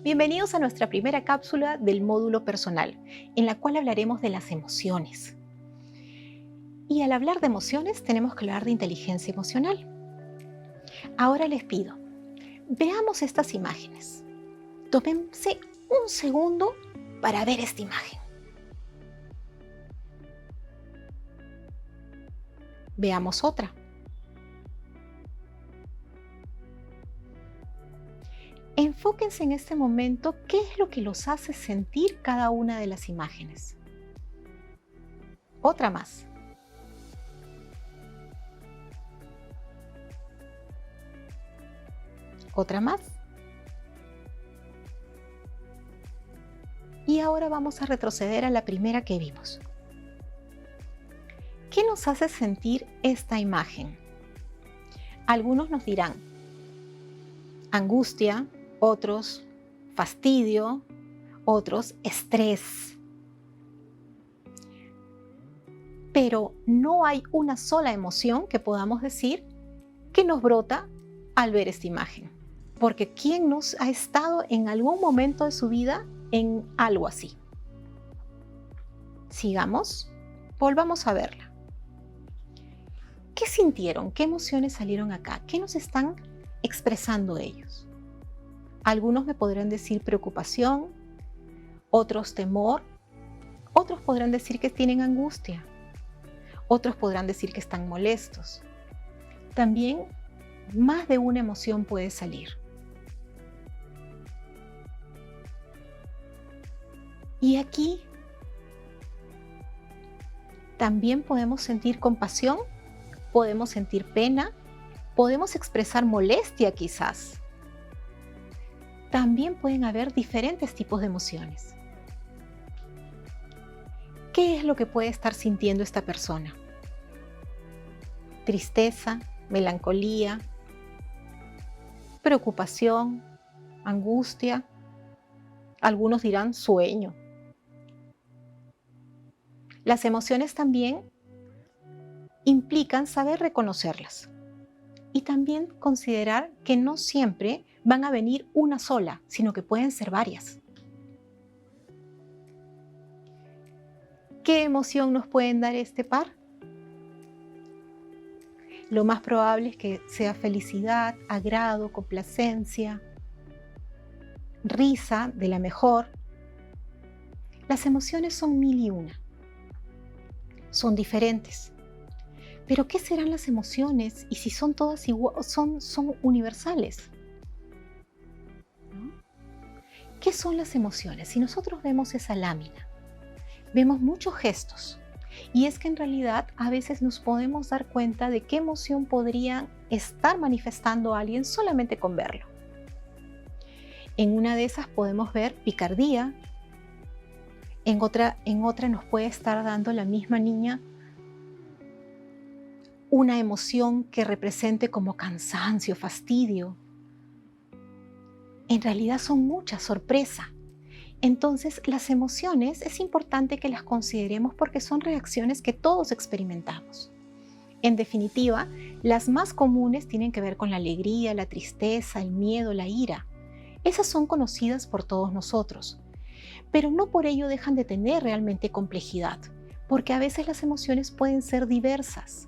Bienvenidos a nuestra primera cápsula del módulo personal, en la cual hablaremos de las emociones. Y al hablar de emociones, tenemos que hablar de inteligencia emocional. Ahora les pido, veamos estas imágenes. Tómense un segundo para ver esta imagen. Veamos otra. Enfóquense en este momento qué es lo que los hace sentir cada una de las imágenes. Otra más. Otra más. Y ahora vamos a retroceder a la primera que vimos. ¿Qué nos hace sentir esta imagen? Algunos nos dirán angustia, otros fastidio, otros estrés. Pero no hay una sola emoción que podamos decir que nos brota al ver esta imagen. Porque ¿quién nos ha estado en algún momento de su vida en algo así? Sigamos, volvamos a verla. ¿Qué sintieron? ¿Qué emociones salieron acá? ¿Qué nos están expresando ellos? Algunos me podrán decir preocupación, otros temor, otros podrán decir que tienen angustia, otros podrán decir que están molestos. También más de una emoción puede salir. Y aquí también podemos sentir compasión, podemos sentir pena, podemos expresar molestia quizás. También pueden haber diferentes tipos de emociones. ¿Qué es lo que puede estar sintiendo esta persona? Tristeza, melancolía, preocupación, angustia. Algunos dirán sueño. Las emociones también implican saber reconocerlas y también considerar que no siempre van a venir una sola, sino que pueden ser varias. ¿Qué emoción nos pueden dar este par? Lo más probable es que sea felicidad, agrado, complacencia, risa de la mejor. Las emociones son mil y una. Son diferentes. Pero ¿qué serán las emociones y si son todas iguales, son universales? ¿No? ¿Qué son las emociones? Si nosotros vemos esa lámina, vemos muchos gestos. Y es que en realidad a veces nos podemos dar cuenta de qué emoción podría estar manifestando alguien solamente con verlo. En una de esas podemos ver picardía, en otra nos puede estar dando la misma niña una emoción que represente como cansancio, fastidio. En realidad son muchas, sorpresa. Entonces, las emociones es importante que las consideremos porque son reacciones que todos experimentamos. En definitiva, las más comunes tienen que ver con la alegría, la tristeza, el miedo, la ira. Esas son conocidas por todos nosotros, pero no por ello dejan de tener realmente complejidad, porque a veces las emociones pueden ser diversas.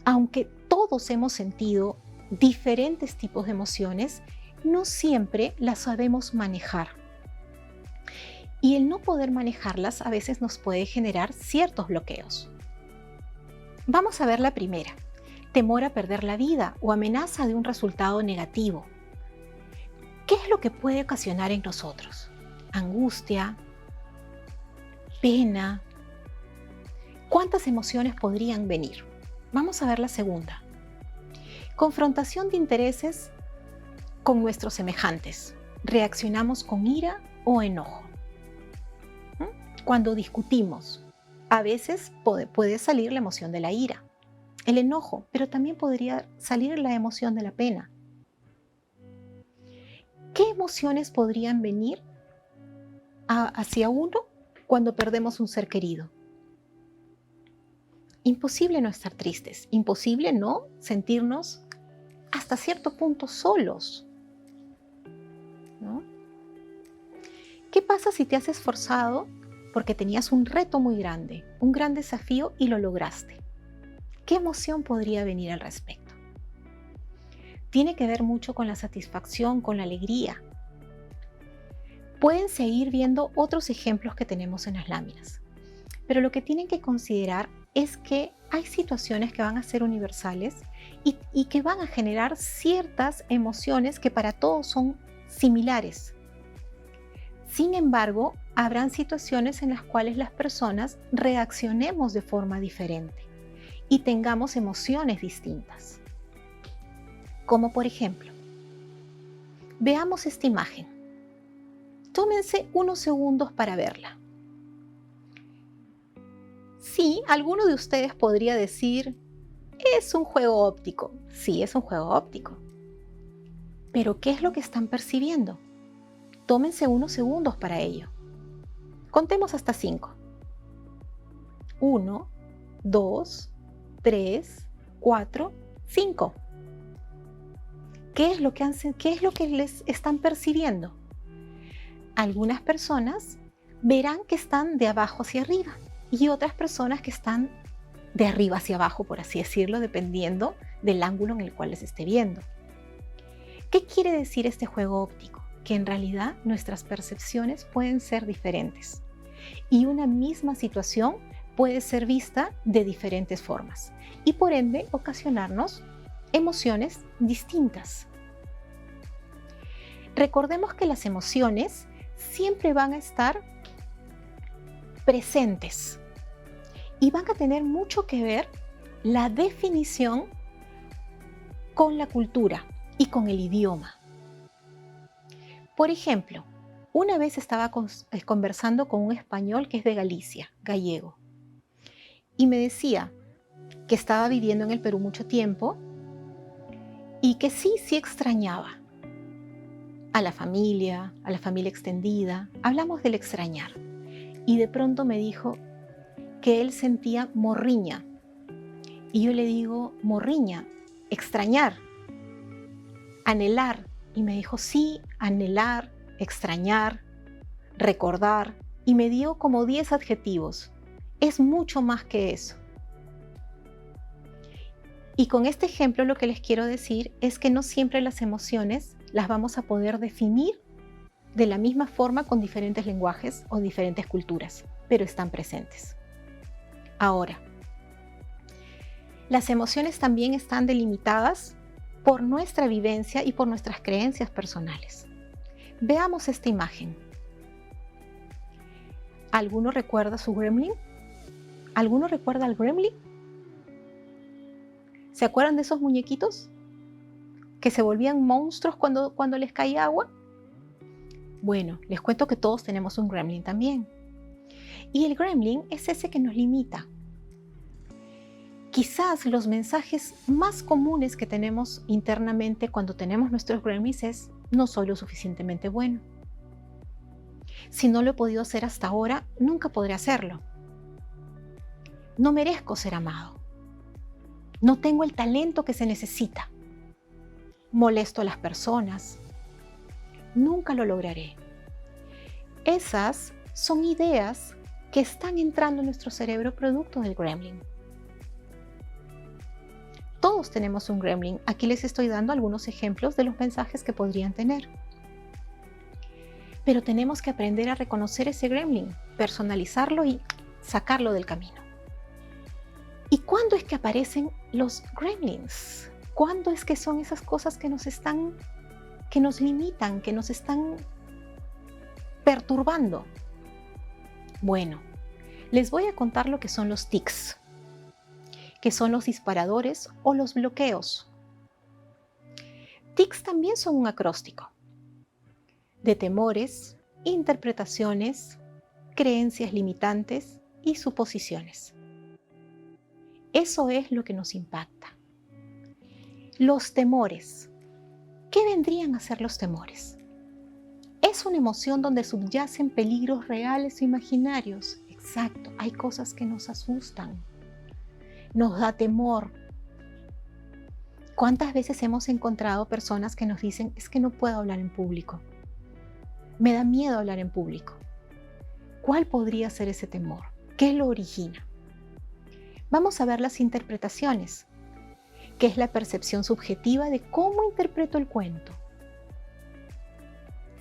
Aunque todos hemos sentido diferentes tipos de emociones, no siempre las sabemos manejar. Y el no poder manejarlas a veces nos puede generar ciertos bloqueos. Vamos a ver la primera. Temor a perder la vida o amenaza de un resultado negativo. ¿Qué es lo que puede ocasionar en nosotros? Angustia, pena. ¿Cuántas emociones podrían venir? Vamos a ver la segunda. Confrontación de intereses con nuestros semejantes. Reaccionamos con ira o enojo. Cuando discutimos, a veces puede salir la emoción de la ira, el enojo, pero también podría salir la emoción de la pena. ¿Qué emociones podrían venir hacia uno cuando perdemos un ser querido? Imposible no estar tristes, imposible no sentirnos hasta cierto punto solos. pasa si te has esforzado porque tenías un reto muy grande, un gran desafío y lo lograste? ¿Qué emoción podría venir al respecto? Tiene que ver mucho con la satisfacción, con la alegría. Pueden seguir viendo otros ejemplos que tenemos en las láminas, pero lo que tienen que considerar es que hay situaciones que van a ser universales y que van a generar ciertas emociones que para todos son similares. Sin embargo, habrán situaciones en las cuales las personas reaccionemos de forma diferente y tengamos emociones distintas. Como por ejemplo, veamos esta imagen. Tómense unos segundos para verla. Sí, alguno de ustedes podría decir, es un juego óptico. Sí, es un juego óptico. Pero ¿qué es lo que están percibiendo? Tómense unos segundos para ello. Contemos hasta 5. 1, 2, 3, 4, 5. ¿Qué es lo que les están percibiendo? Algunas personas verán que están de abajo hacia arriba y otras personas que están de arriba hacia abajo, por así decirlo, dependiendo del ángulo en el cual les esté viendo. ¿Qué quiere decir este juego óptico? Que en realidad nuestras percepciones pueden ser diferentes y una misma situación puede ser vista de diferentes formas y por ende ocasionarnos emociones distintas. Recordemos que las emociones siempre van a estar presentes y van a tener mucho que ver la definición con la cultura y con el idioma. Por ejemplo, una vez estaba conversando con un español que es de Galicia, gallego, y me decía que estaba viviendo en el Perú mucho tiempo y que sí extrañaba a la familia extendida. Hablamos del extrañar. Y de pronto me dijo que él sentía morriña. Y yo le digo, morriña, extrañar, anhelar. Y me dijo, sí, anhelar, extrañar, recordar. Y me dio como 10 adjetivos. Es mucho más que eso. Y con este ejemplo lo que les quiero decir es que no siempre las emociones las vamos a poder definir de la misma forma con diferentes lenguajes o diferentes culturas, pero están presentes. Ahora, las emociones también están delimitadas por nuestra vivencia y por nuestras creencias personales. Veamos esta imagen. ¿Alguno recuerda su gremlin? ¿Alguno recuerda al gremlin? ¿Se acuerdan de esos muñequitos que se volvían monstruos cuando les caía agua? Bueno, les cuento que todos tenemos un gremlin también. Y el gremlin es ese que nos limita. Quizás los mensajes más comunes que tenemos internamente cuando tenemos nuestros gremlins es: no soy lo suficientemente bueno. Si no lo he podido hacer hasta ahora, nunca podré hacerlo. No merezco ser amado. No tengo el talento que se necesita. Molesto a las personas. Nunca lo lograré. Esas son ideas que están entrando en nuestro cerebro producto del gremlin. Todos tenemos un gremlin. Aquí les estoy dando algunos ejemplos de los mensajes que podrían tener. Pero tenemos que aprender a reconocer ese gremlin, personalizarlo y sacarlo del camino. ¿Y cuándo es que aparecen los gremlins? ¿Cuándo es que son esas cosas que nos limitan, que nos están perturbando? Bueno, les voy a contar lo que son los tics, que son los disparadores o los bloqueos. Tics también son un acróstico de temores, interpretaciones, creencias limitantes y suposiciones. Eso es lo que nos impacta. Los temores. ¿Qué vendrían a ser los temores? Es una emoción donde subyacen peligros reales o imaginarios. Exacto, hay cosas que nos asustan, nos da temor. ¿Cuántas veces hemos encontrado personas que nos dicen: es que no puedo hablar en público? Me da miedo hablar en público. ¿Cuál podría ser ese temor? ¿Qué lo origina? Vamos a ver las interpretaciones, que es la percepción subjetiva de cómo interpreto el cuento.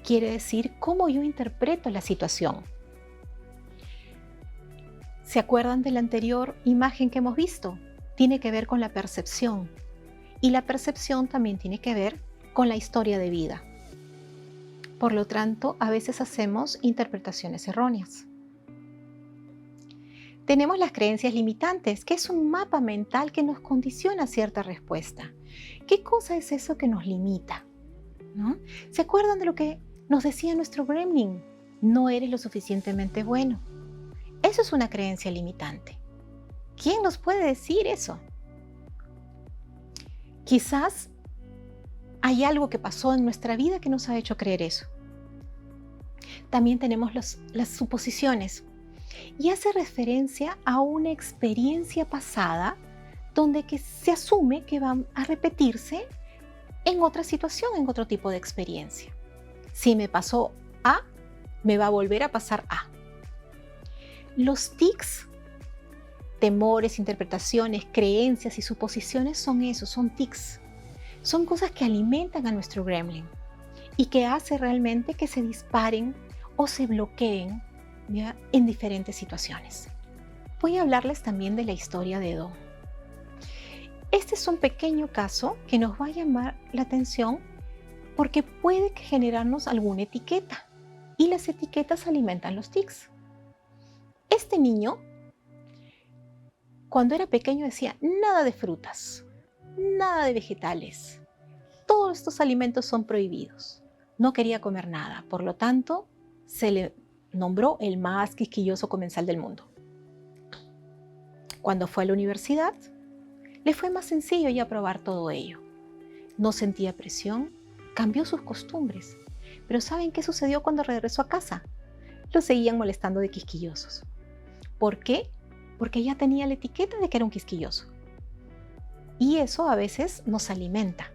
Quiere decir cómo yo interpreto la situación. ¿Se acuerdan de la anterior imagen que hemos visto? Tiene que ver con la percepción. Y la percepción también tiene que ver con la historia de vida. Por lo tanto, a veces hacemos interpretaciones erróneas. Tenemos las creencias limitantes, que es un mapa mental que nos condiciona cierta respuesta. ¿Qué cosa es eso que nos limita? ¿No? ¿Se acuerdan de lo que nos decía nuestro gremlin? No eres lo suficientemente bueno. Eso es una creencia limitante. ¿Quién nos puede decir eso? Quizás hay algo que pasó en nuestra vida que nos ha hecho creer eso. También tenemos las suposiciones. Y hace referencia a una experiencia pasada donde que se asume que van a repetirse en otra situación, en otro tipo de experiencia. Si me pasó A, me va a volver a pasar A. Los tics, temores, interpretaciones, creencias y suposiciones son eso, son tics. Son cosas que alimentan a nuestro gremlin y que hace realmente que se disparen o se bloqueen, ¿ya?, en diferentes situaciones. Voy a hablarles también de la historia de Don. Este es un pequeño caso que nos va a llamar la atención porque puede generarnos alguna etiqueta y las etiquetas alimentan los tics. Este niño, cuando era pequeño, decía nada de frutas, nada de vegetales. Todos estos alimentos son prohibidos. No quería comer nada, por lo tanto, se le nombró el más quisquilloso comensal del mundo. Cuando fue a la universidad, le fue más sencillo ya probar todo ello. No sentía presión, cambió sus costumbres. Pero ¿saben qué sucedió cuando regresó a casa? Lo seguían molestando de quisquillosos. ¿Por qué? Porque ya tenía la etiqueta de que era un quisquilloso. Y eso a veces nos alimenta.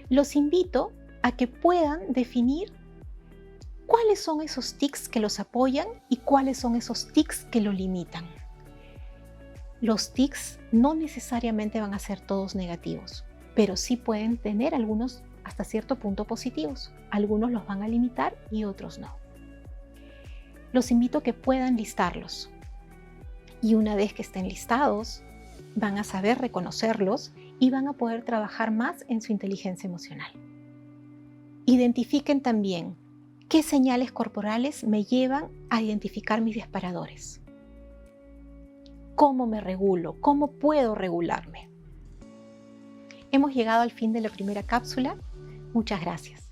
Los invito a que puedan definir cuáles son esos tics que los apoyan y cuáles son esos tics que lo limitan. Los tics no necesariamente van a ser todos negativos, pero sí pueden tener algunos hasta cierto punto positivos. Algunos los van a limitar y otros no. Los invito a que puedan listarlos. Y una vez que estén listados, van a saber reconocerlos y van a poder trabajar más en su inteligencia emocional. Identifiquen también qué señales corporales me llevan a identificar mis disparadores. ¿Cómo me regulo? ¿Cómo puedo regularme? Hemos llegado al fin de la primera cápsula. Muchas gracias.